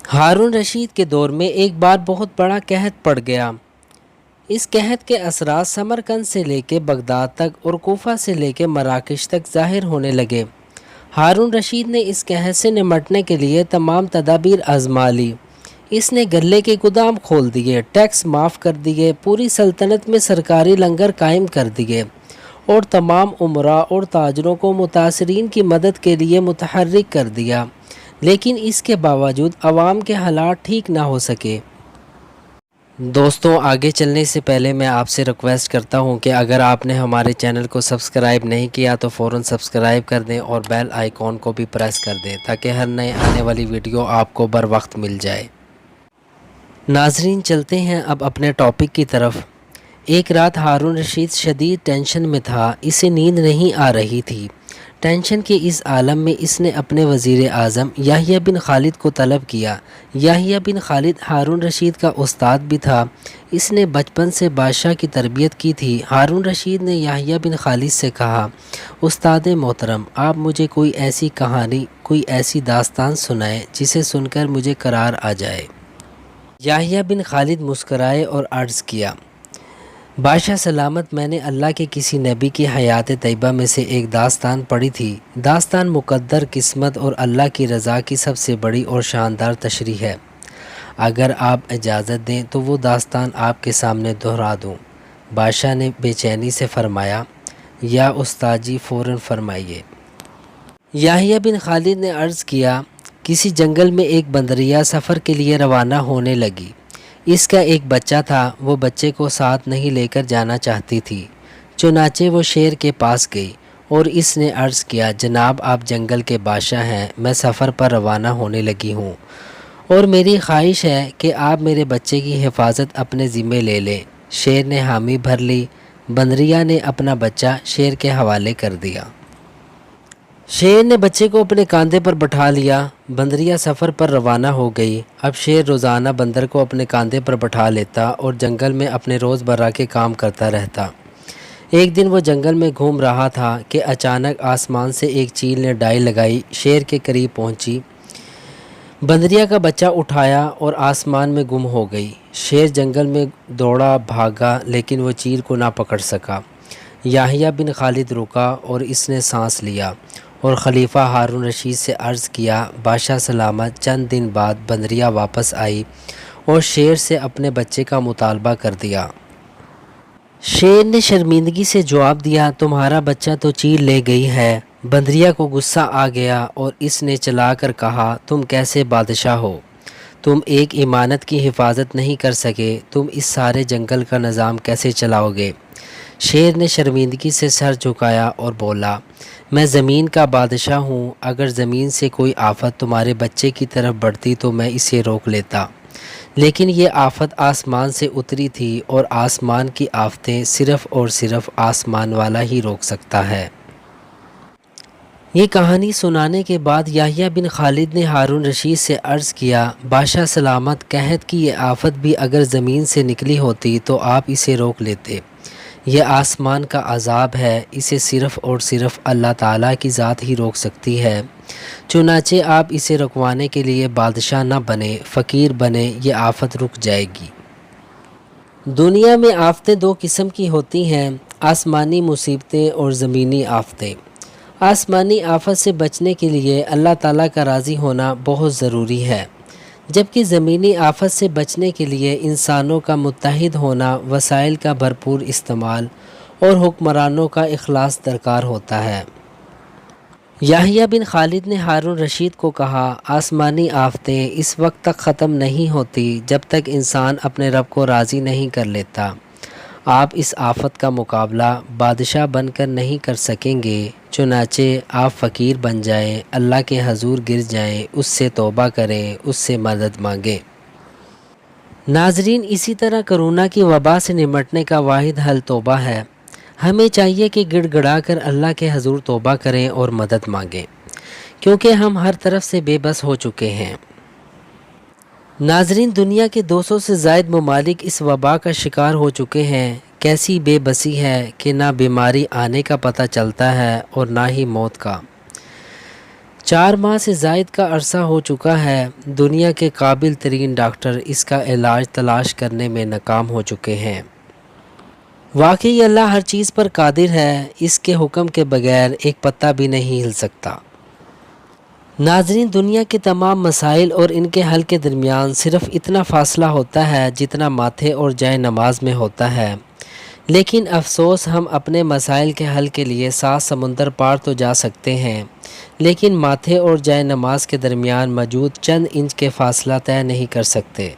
ہارون رشید کے دور میں ایک بار بہت بڑا قحط پڑ گیا۔ اس قحط کے اثرات سمرقند سے لے کے بغداد تک اور کوفہ سے لے کے مراکش تک ظاہر ہونے لگے۔ ہارون رشید نے اس قحط سے نمٹنے کے لیے تمام تدابیر آزما لی۔ اس نے غلے کے گودام کھول دیے، ٹیکس معاف کر دیے، پوری سلطنت میں سرکاری لنگر قائم کر دیے اور تمام امراء اور تاجروں کو متاثرین کی مدد کے لیے متحرک کر دیا، لیکن اس کے باوجود عوام کے حالات ٹھیک نہ ہو سکے۔ دوستوں، آگے چلنے سے پہلے میں آپ سے ریکویسٹ کرتا ہوں کہ اگر آپ نے ہمارے چینل کو سبسکرائب نہیں کیا تو فوراً سبسکرائب کر دیں اور بیل آئیکن کو بھی پریس کر دیں تاکہ ہر نئے آنے والی ویڈیو آپ کو بر وقت مل جائے۔ ناظرین، چلتے ہیں اب اپنے ٹاپک کی طرف۔ ایک رات ہارون رشید شدید ٹینشن میں تھا، اسے نیند نہیں آ رہی تھی۔ ٹینشن کے اس عالم میں اس نے اپنے وزیر اعظم یحییٰ بن خالد کو طلب کیا۔ یحییٰ بن خالد ہارون رشید کا استاد بھی تھا، اس نے بچپن سے بادشاہ کی تربیت کی تھی۔ ہارون رشید نے یحییٰ بن خالد سے کہا، استاد محترم، آپ مجھے کوئی ایسی کہانی، کوئی ایسی داستان سنائیں جسے سن کر مجھے قرار آ جائے۔ یحییٰ بن خالد مسکرائے اور عرض کیا، بادشاہ سلامت، میں نے اللہ کے کسی نبی کی حیات طیبہ میں سے ایک داستان پڑھی تھی۔ داستان مقدر، قسمت اور اللہ کی رضا کی سب سے بڑی اور شاندار تشریح ہے۔ اگر آپ اجازت دیں تو وہ داستان آپ کے سامنے دہرا دوں۔ بادشاہ نے بے چینی سے فرمایا، یا استاد جی، فوراً فرمائیے۔ یحییٰ بن خالد نے عرض کیا، کسی جنگل میں ایک بندریا سفر کے لیے روانہ ہونے لگی۔ اس کا ایک بچہ تھا، وہ بچے کو ساتھ نہیں لے کر جانا چاہتی تھی۔ چنانچہ وہ شیر کے پاس گئی اور اس نے عرض کیا، جناب، آپ جنگل کے بادشاہ ہیں، میں سفر پر روانہ ہونے لگی ہوں اور میری خواہش ہے کہ آپ میرے بچے کی حفاظت اپنے ذمے لے لیں۔ شیر نے حامی بھر لی۔ بندریا نے اپنا بچہ شیر کے حوالے کر دیا۔ شیر نے بچے کو اپنے کاندھے پر بٹھا لیا۔ بندریا سفر پر روانہ ہو گئی۔ اب شیر روزانہ بندر کو اپنے کاندھے پر بٹھا لیتا اور جنگل میں اپنے روزمرہ کے کام کرتا رہتا۔ ایک دن وہ جنگل میں گھوم رہا تھا کہ اچانک آسمان سے ایک چیل نے ڈائی لگائی، شیر کے قریب پہنچی، بندریا کا بچہ اٹھایا اور آسمان میں گم ہو گئی۔ شیر جنگل میں دوڑا بھاگا لیکن وہ چیل کو نہ پکڑ سکا۔ یحییٰ بن خالد رکا اور اس نے سانس لیا اور خلیفہ ہارون رشید سے عرض کیا، بادشاہ سلامت، چند دن بعد بندریا واپس آئی اور شیر سے اپنے بچے کا مطالبہ کر دیا۔ شیر نے شرمندگی سے جواب دیا، تمہارا بچہ تو چیل لے گئی ہے۔ بندریا کو غصہ آ گیا اور اس نے چلا کر کہا، تم کیسے بادشاہ ہو؟ تم ایک امانت کی حفاظت نہیں کر سکے، تم اس سارے جنگل کا نظام کیسے چلاؤ گے؟ شیر نے شرمندگی سے سر جھکایا اور بولا، میں زمین کا بادشاہ ہوں، اگر زمین سے کوئی آفت تمہارے بچے کی طرف بڑھتی تو میں اسے روک لیتا، لیکن یہ آفت آسمان سے اتری تھی اور آسمان کی آفتیں صرف اور صرف آسمان والا ہی روک سکتا ہے۔ یہ کہانی سنانے کے بعد یحییٰ بن خالد نے ہارون رشید سے عرض کیا، بادشاہ سلامت، قحط کی یہ آفت بھی اگر زمین سے نکلی ہوتی تو آپ اسے روک لیتے۔ یہ آسمان کا عذاب ہے، اسے صرف اور صرف اللہ تعالیٰ کی ذات ہی روک سکتی ہے۔ چنانچہ آپ اسے رکوانے کے لیے بادشاہ نہ بنے، فقیر بنے، یہ آفت رک جائے گی۔ دنیا میں آفتیں دو قسم کی ہوتی ہیں، آسمانی مصیبتیں اور زمینی آفتیں۔ آسمانی آفت سے بچنے کے لیے اللہ تعالیٰ کا راضی ہونا بہت ضروری ہے، جبکہ زمینی آفت سے بچنے کے لیے انسانوں کا متحد ہونا، وسائل کا بھرپور استعمال اور حکمرانوں کا اخلاص درکار ہوتا ہے۔ یحییٰ بن خالد نے ہارون رشید کو کہا، آسمانی آفتیں اس وقت تک ختم نہیں ہوتی جب تک انسان اپنے رب کو راضی نہیں کر لیتا۔ آپ اس آفت کا مقابلہ بادشاہ بن کر نہیں کر سکیں گے، چنانچہ آپ فقیر بن جائیں، اللہ کے حضور گر جائیں، اس سے توبہ کریں، اس سے مدد مانگیں۔ ناظرین، اسی طرح کرونا کی وبا سے نمٹنے کا واحد حل توبہ ہے۔ ہمیں چاہیے کہ گڑ گڑا کر اللہ کے حضور توبہ کریں اور مدد مانگیں، کیونکہ ہم ہر طرف سے بے بس ہو چکے ہیں۔ ناظرین، دنیا کے 200 سے زائد ممالک اس وبا کا شکار ہو چکے ہیں۔ کیسی بے بسی ہے کہ نہ بیماری آنے کا پتہ چلتا ہے اور نہ ہی موت کا۔ 4 ماہ سے زائد کا عرصہ ہو چکا ہے، دنیا کے قابل ترین ڈاکٹر اس کا علاج تلاش کرنے میں ناکام ہو چکے ہیں۔ واقعی اللہ ہر چیز پر قادر ہے، اس کے حکم کے بغیر ایک پتا بھی نہیں ہل سکتا۔ ناظرین، دنیا کے تمام مسائل اور ان کے حل کے درمیان صرف اتنا فاصلہ ہوتا ہے جتنا ماتھے اور جائے نماز میں ہوتا ہے، لیکن افسوس ہم اپنے مسائل کے حل کے لیے 7 سمندر پار تو جا سکتے ہیں، لیکن ماتھے اور جائے نماز کے درمیان موجود چند انچ کے فاصلہ طے نہیں کر سکتے۔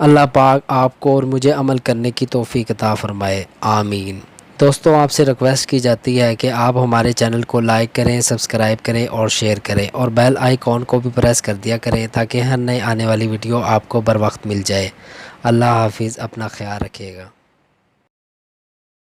اللہ پاک آپ کو اور مجھے عمل کرنے کی توفیق عطا فرمائے، آمین۔ دوستو، آپ سے ریکویسٹ کی جاتی ہے کہ آپ ہمارے چینل کو لائک کریں، سبسکرائب کریں اور شیئر کریں، اور بیل آئیکن کو بھی پریس کر دیا کریں تاکہ ہر نئے آنے والی ویڈیو آپ کو بر وقت مل جائے۔ اللہ حافظ، اپنا خیال رکھیے گا۔